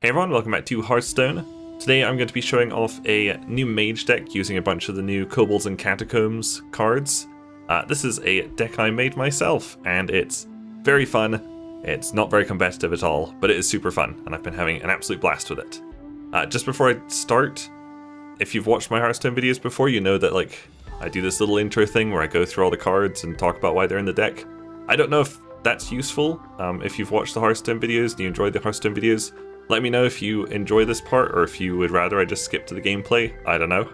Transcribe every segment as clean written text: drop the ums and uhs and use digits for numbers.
Hey everyone, welcome back to Hearthstone. Today I'm going to be showing off a new mage deck using a bunch of the new Kobolds and Catacombs cards. This is a deck I made myself, and it's very fun. It's not very competitive at all, but it is super fun, and I've been having an absolute blast with it. Just before I start, if you've watched my Hearthstone videos before, you know that I do this little intro thing where I go through all the cards and talk about why they're in the deck. I don't know if that's useful. If you've watched the Hearthstone videos and you enjoyed the Hearthstone videos, let me know if you enjoy this part or if you would rather I just skip to the gameplay. I don't know.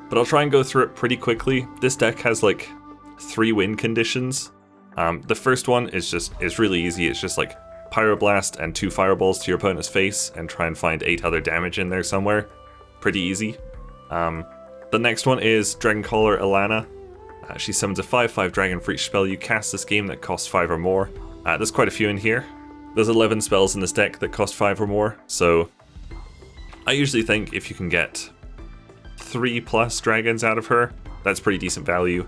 But I'll try and go through it pretty quickly. This deck has like 3 win conditions. The first one is really easy. It's just like Pyroblast and 2 fireballs to your opponent's face and try and find 8 other damage in there somewhere. Pretty easy. The next one is Dragoncaller Alanna. She summons a 5/5 dragon for each spell you cast this game that costs 5 or more. There's quite a few in here. There's 11 spells in this deck that cost 5 or more, so I usually think if you can get 3+ dragons out of her, that's pretty decent value.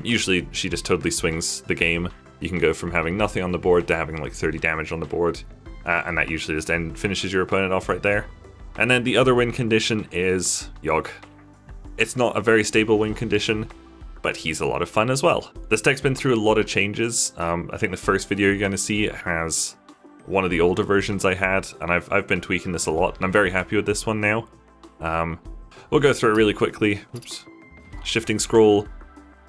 Usually she just totally swings the game. You can go from having nothing on the board to having like 30 damage on the board, and that usually just then finishes your opponent off right there. And then the other win condition is Yogg. It's not a very stable win condition, but he's a lot of fun as well. This deck's been through a lot of changes. I think the first video you're going to see has one of the older versions I had, and I've been tweaking this a lot, and I'm very happy with this one now. We'll go through it really quickly. Oops. Shifting Scroll,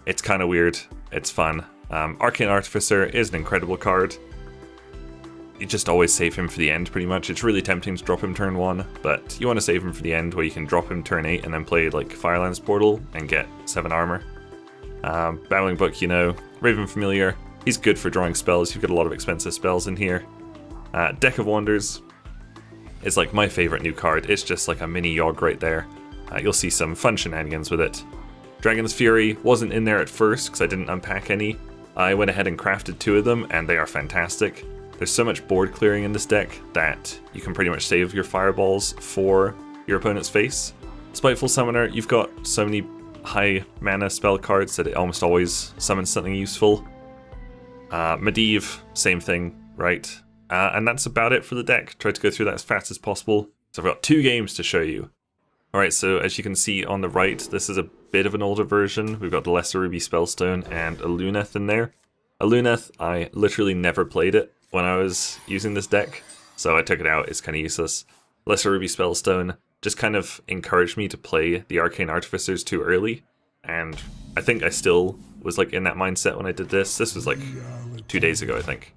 it's kind of weird, it's fun. Arcane Artificer is an incredible card. You just always save him for the end pretty much. It's really tempting to drop him turn 1, but you want to save him for the end where you can drop him turn 8 and then play like Firelands Portal and get 7 armor. Battling Book, you know. Raven Familiar, he's good for drawing spells. You've got a lot of expensive spells in here. Deck of Wonders is like my favorite new card. It's just like a mini Yogg right there. You'll see some fun shenanigans with it. Dragon's Fury wasn't in there at first because I didn't unpack any. I went ahead and crafted 2 of them and they are fantastic. There's so much board clearing in this deck that you can pretty much save your fireballs for your opponent's face. Spiteful Summoner, you've got so many high mana spell cards that it almost always summons something useful. Medivh, same thing, right? And that's about it for the deck. Tried to go through that as fast as possible. So I've got 2 games to show you. Alright, so as you can see on the right, this is a bit of an older version. We've got the Lesser Ruby Spellstone and a Luneth in there. A Luneth, I literally never played it when I was using this deck, so I took it out. It's kind of useless. Lesser Ruby Spellstone just kind of encouraged me to play the Arcane Artificers too early, and I think I still was like in that mindset when I did this. This was like 2 days ago, I think.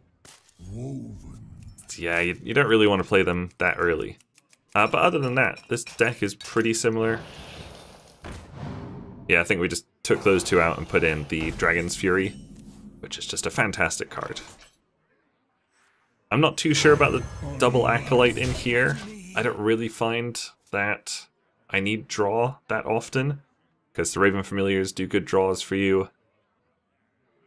Yeah, you don't really want to play them that early. But other than that, this deck is pretty similar. Yeah, I think we just took those 2 out and put in the Dragon's Fury, which is just a fantastic card. I'm not too sure about the double Acolyte in here. I don't really find that I need draw that often, because the Raven Familiars do good draws for you.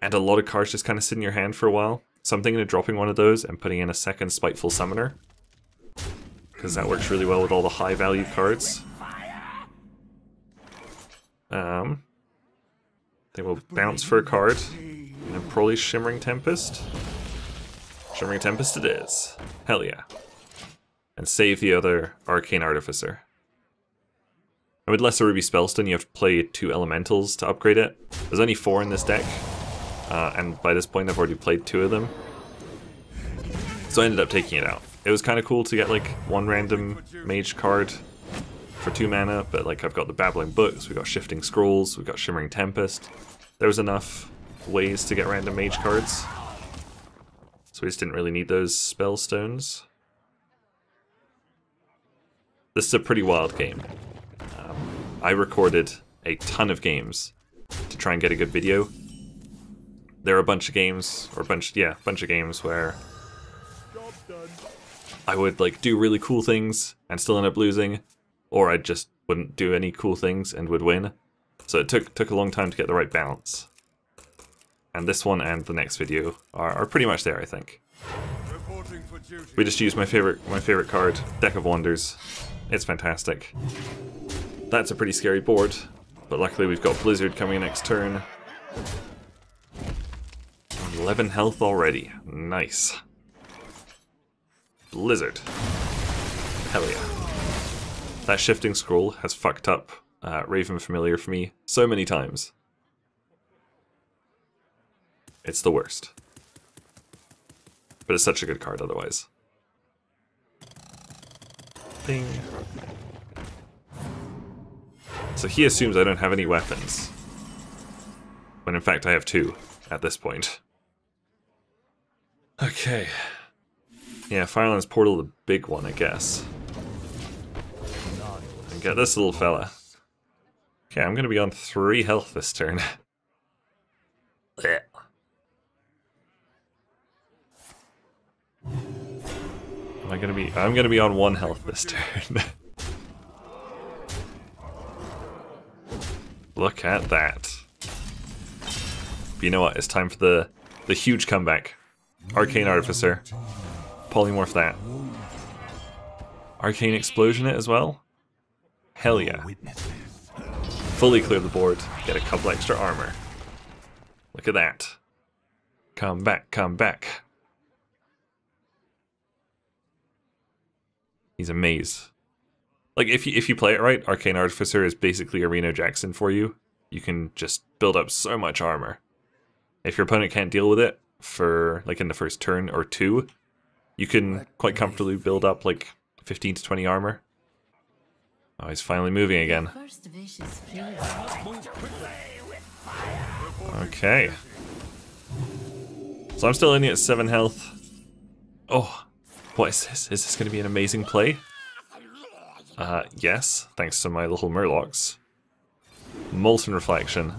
And a lot of cards just kind of sit in your hand for a while. So I'm thinking of dropping one of those and putting in a second Spiteful Summoner, because that works really well with all the high value cards. I think we'll bounce for a card, and probably Shimmering Tempest. Shimmering Tempest it is. Hell yeah. And save the other Arcane Artificer. And with Lesser Ruby Spellstone, you have to play 2 elementals to upgrade it. There's only 4 in this deck. And by this point I've already played 2 of them. So I ended up taking it out. It was kind of cool to get like 1 random mage card for 2 mana, but like I've got the Babbling Books, we've got Shifting Scrolls, we've got Shimmering Tempest. There was enough ways to get random mage cards. So we just didn't really need those spell stones. This is a pretty wild game. I recorded a ton of games to try and get a good video. There are a bunch of games, or a bunch of games where I would like do really cool things and still end up losing, or I just wouldn't do any cool things and would win. So it took a long time to get the right balance. And this one and the next video are pretty much there, I think. We just used my favorite card, Deck of Wonders. It's fantastic. That's a pretty scary board, but luckily we've got Blizzard coming next turn. 11 health already. Nice. Blizzard. Hell yeah. That shifting scroll has fucked up Raven Familiar for me so many times. It's the worst. But it's such a good card otherwise. Bing. So he assumes I don't have any weapons. When in fact I have 2 at this point. Okay. Yeah, Fireland's Portal, the big one, I guess. And get this little fella. Okay, I'm gonna be on 3 health this turn. I'm gonna be on 1 health this turn. Look at that. But you know what? It's time for the huge comeback. Arcane Artificer. Polymorph that. Arcane Explosion it as well? Hell yeah. Fully clear the board. Get a couple extra armor. Look at that. Come back, come back. He's a maze. Like, if you play it right, Arcane Artificer is basically a Reno Jackson for you. You can just build up so much armor. If your opponent can't deal with it for, like, in the first turn or 2, you can quite comfortably build up, like, 15 to 20 armor. Oh, he's finally moving again. Okay. So I'm still only at 7 health. Oh, what is this? Is this going to be an amazing play? Yes, thanks to my little Murlocs. Molten Reflection.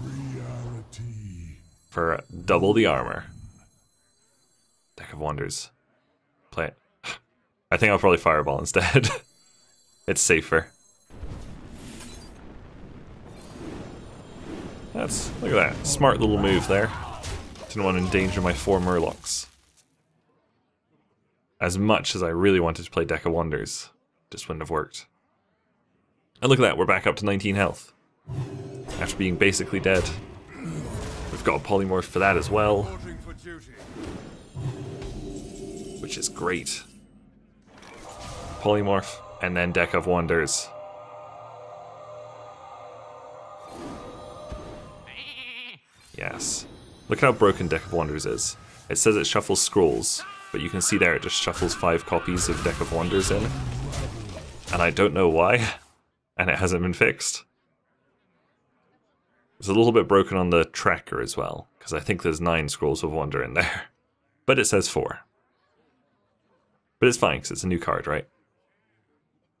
For double the armor. Deck of Wonders. Play it. I think I'll probably Fireball instead. It's safer. Look at that. Smart little move there. Didn't want to endanger my 4 Murlocs. As much as I really wanted to play Deck of Wonders. Just wouldn't have worked. And look at that, we're back up to 19 health. After being basically dead. We've got a polymorph for that as well. Which is great. Polymorph, and then Deck of Wonders. Yes. Look how broken Deck of Wonders is. It says it shuffles scrolls, but you can see there it just shuffles 5 copies of Deck of Wonders in. And I don't know why. And it hasn't been fixed. It's a little bit broken on the tracker as well, because I think there's 9 Scrolls of Wonder in there. But it says 4. But it's fine, because it's a new card, right?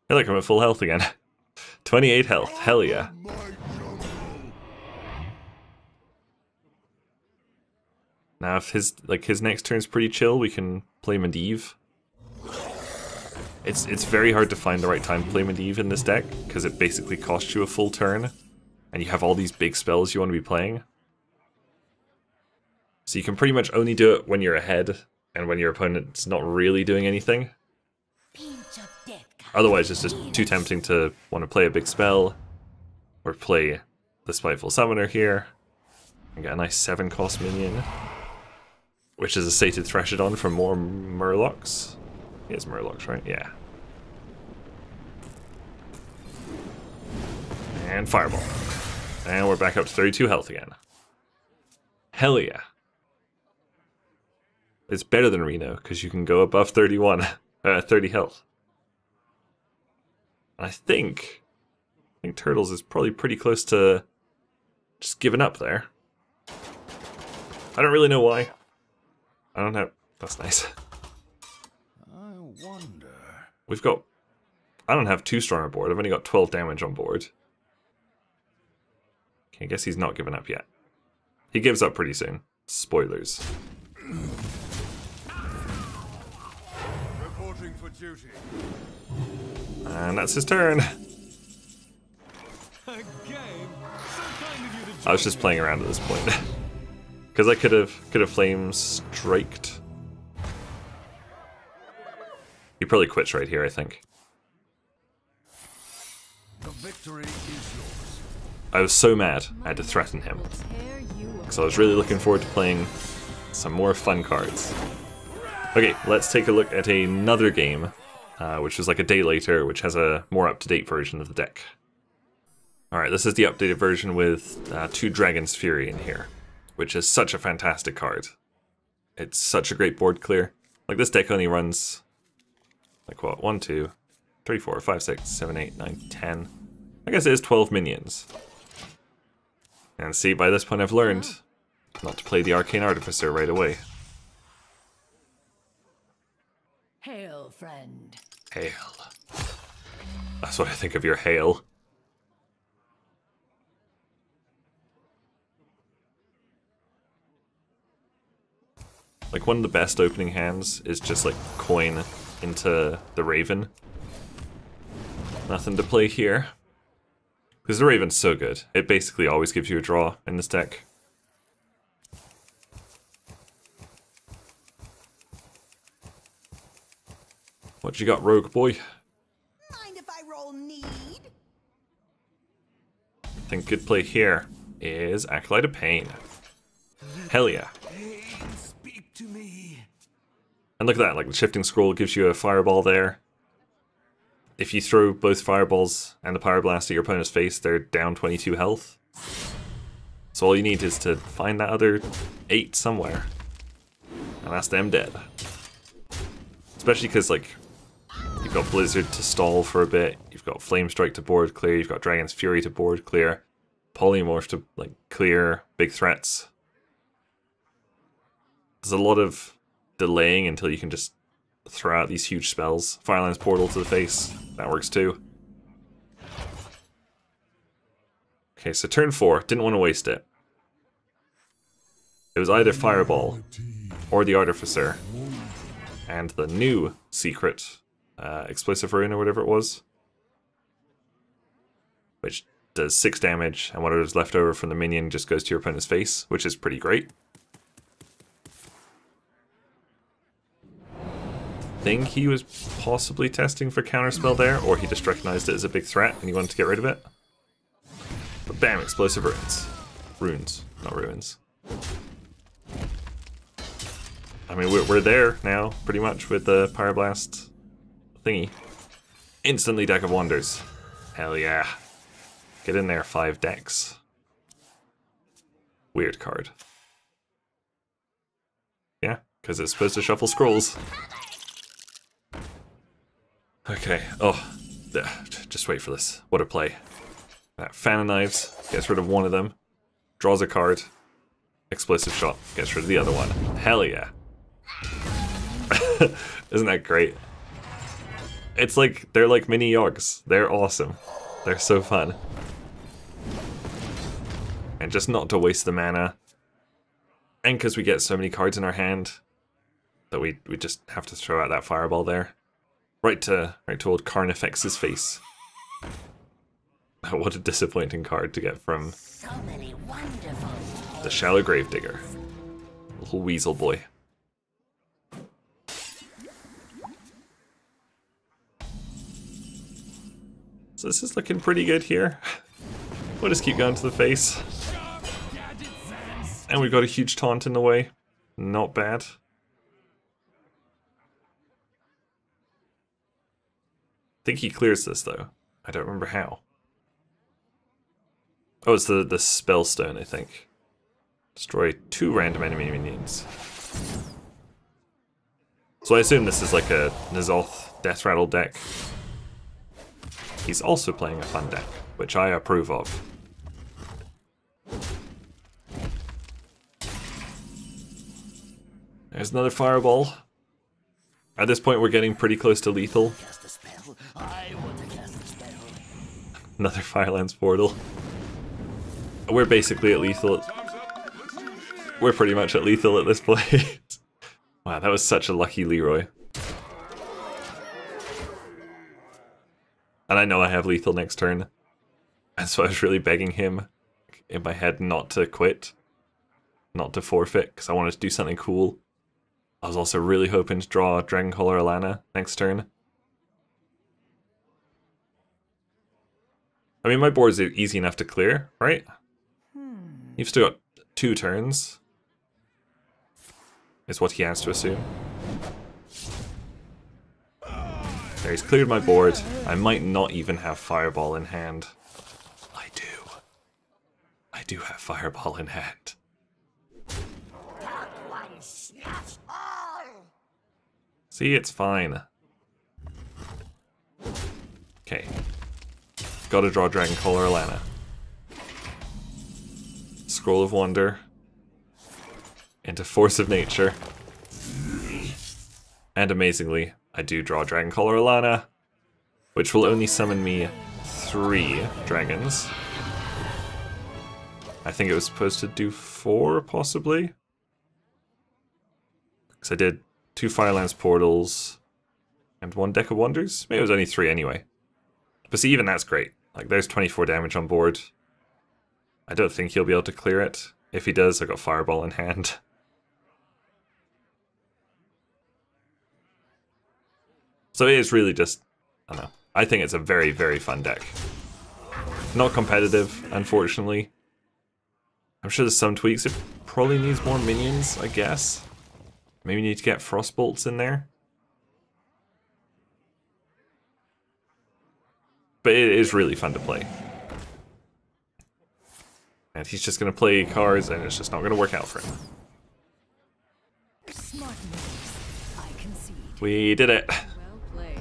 Hey look, I'm at full health again. 28 health, hell yeah. Now if his next turn's pretty chill, we can play Medivh. It's very hard to find the right time to play Medivh in this deck, because it basically costs you a full turn, and you have all these big spells you want to be playing. So you can pretty much only do it when you're ahead, and when your opponent's not really doing anything. Otherwise it's just too tempting to want to play a big spell, or play the Spiteful Summoner here, and get a nice 7-cost minion, which is a Sated Threshodon for more Murlocs. He has Murlocs, right? Yeah. And Fireball. And we're back up to 32 health again. Hell yeah. It's better than Reno, because you can go above 30 health. And I think Turtles is probably pretty close to just giving up there. I don't really know why. I don't have... That's nice. We've got... I don't have 2 strong on board, I've only got 12 damage on board. Okay, I guess he's not given up yet. He gives up pretty soon. Spoilers. Reporting for duty. And that's his turn. I was just playing around at this point. Because I could have flame striked. He probably quits right here, I think. The victory is yours. I was so mad I had to threaten him. Because I was really looking forward to playing some more fun cards. Okay, let's take a look at another game. which was like a day later, which has a more up-to-date version of the deck. Alright, this is the updated version with 2 Dragon's Fury in here, which is such a fantastic card. It's such a great board clear. Like, this deck only runs, like what, 1, 2, 3, 4, 5, 6, 7, 8, 9, 10. I guess it is 12 minions. And see, by this point I've learned not to play the Arcane Artificer right away. Hail, friend. Hail. That's what I think of your hail. Like, one of the best opening hands is just like coin into the Raven. Nothing to play here. Because the Raven's so good. It basically always gives you a draw in this deck. What you got, Rogue Boy? Mind if I roll need? I think good play here is Acolyte of Pain. Hell yeah. Speak to me. And look at that, like the Shifting Scroll gives you a fireball there. If you throw both fireballs and the Pyroblast at your opponent's face, they're down 22 health. So all you need is to find that other 8 somewhere. And that's them dead. Especially because, like, you've got Blizzard to stall for a bit, you've got Flame Strike to board clear, you've got Dragon's Fury to board clear, Polymorph to, like, clear big threats. There's a lot of delaying until you can just throw out these huge spells. Firelands Portal to the face, that works too. Okay, so turn 4, didn't want to waste it. It was either Fireball or the Artificer, and the new secret, Explosive Rune or whatever it was, which does 6 damage, and whatever's left over from the minion just goes to your opponent's face, which is pretty great. I think he was possibly testing for counterspell there, or he just recognized it as a big threat and he wanted to get rid of it. But bam, Explosive Runes. Runes, not ruins. I mean, we're there now, pretty much, with the Pyroblast thingy. Instantly Deck of Wonders. Hell yeah. Get in there, 5 decks. Weird card. Yeah, because it's supposed to shuffle scrolls. Okay, oh, just wait for this. What a play. That Fan of Knives gets rid of one of them, draws a card, Explosive Shot gets rid of the other one. Hell yeah. Isn't that great? It's like, they're like mini Yogs. They're awesome. They're so fun. And just not to waste the mana. And because we get so many cards in our hand, that we just have to throw out that Fireball there. Right to old Carnifex's face. What a disappointing card to get from the Shallow Gravedigger. Little weasel boy. So this is looking pretty good here. We'll just keep going to the face. And we've got a huge taunt in the way. Not bad. I think he clears this though. I don't remember how. Oh, it's the Spellstone, I think. Destroy 2 random enemy minions. So I assume this is like a N'Zoth Death Rattle deck. He's also playing a fun deck, which I approve of. There's another Fireball. At this point we're getting pretty close to lethal. Another Firelands Portal. We're basically at lethal. We're pretty much at lethal at this point. Wow, that was such a lucky Leroy. And I know I have lethal next turn. And so I was really begging him in my head not to quit. Not to forfeit, because I wanted to do something cool. I was also really hoping to draw Dragoncaller Alanna next turn. I mean, my board's easy enough to clear, right? You've still got 2 turns. Is what he has to assume. There's There, he's cleared my board. I might not even have Fireball in hand. I do. I do have Fireball in hand. See, it's fine. Okay. Gotta draw Dragoncaller Alanna. Scroll of Wonder. Into Force of Nature. And amazingly, I do draw Dragoncaller Alanna, which will only summon me 3 dragons. I think it was supposed to do 4, possibly? Because I did 2 Firelands portals and 1 Deck of Wonders? Maybe it was only 3 anyway. But see, even that's great. Like, there's 24 damage on board. I don't think he'll be able to clear it. If he does, I've got Fireball in hand. So it is really just, I don't know. I think it's a very, very fun deck. Not competitive, unfortunately. I'm sure there's some tweaks. It probably needs more minions, I guess. Maybe need to get Frostbolts in there. But it is really fun to play. And he's just going to play cards and it's just not going to work out for him. Smart moves. I concede. We did it. Well played.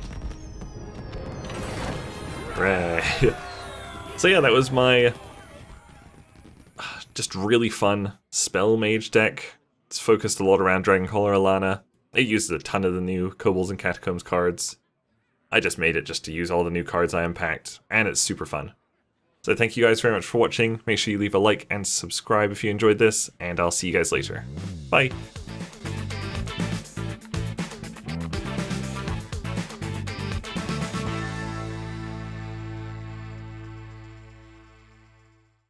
Hooray. So yeah, that was my just really fun Spell Mage deck. It's focused a lot around Dragoncaller Alanna. It uses a ton of the new Kobolds and Catacombs cards. I just made it just to use all the new cards I unpacked, and it's super fun. So thank you guys very much for watching. Make sure you leave a like and subscribe if you enjoyed this, and I'll see you guys later. Bye!